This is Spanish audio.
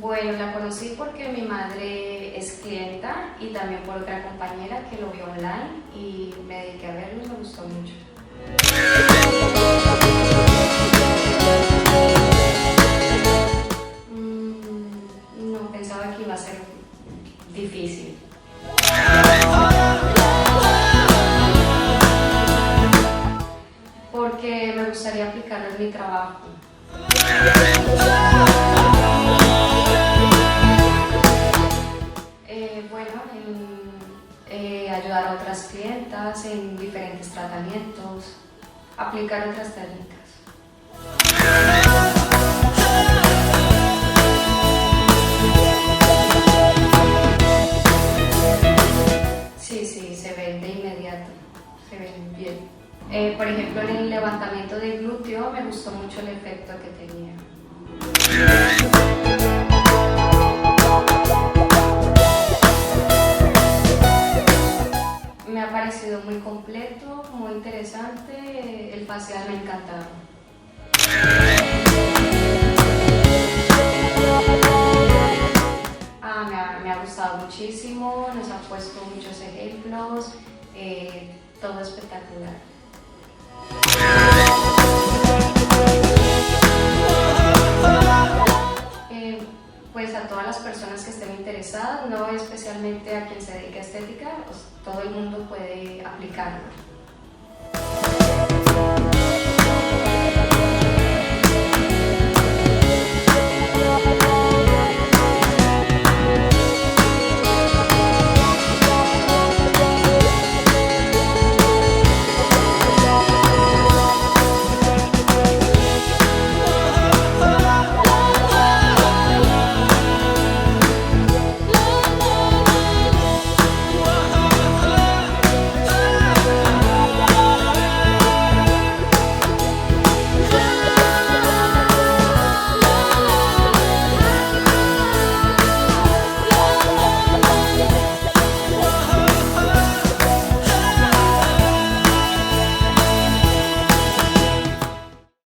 Bueno, la conocí porque mi madre es clienta y también por otra compañera que lo vio online y me dediqué a verlo y me gustó mucho. No, pensaba que iba a ser difícil. Porque me gustaría aplicarlo en mi trabajo. Ayudar a otras clientas en diferentes tratamientos, aplicar otras técnicas. Sí, se ven de inmediato, se ven bien. Por ejemplo, en el levantamiento de glúteo me gustó mucho el efecto que tenía. Me ha parecido muy completo, muy interesante, el facial me ha encantado. Me ha gustado muchísimo, nos ha puesto muchos ejemplos, todo espectacular. Pues a todas las personas que estén interesadas, no especialmente a quien se dedique a estética, pues todo el mundo puede aplicarlo.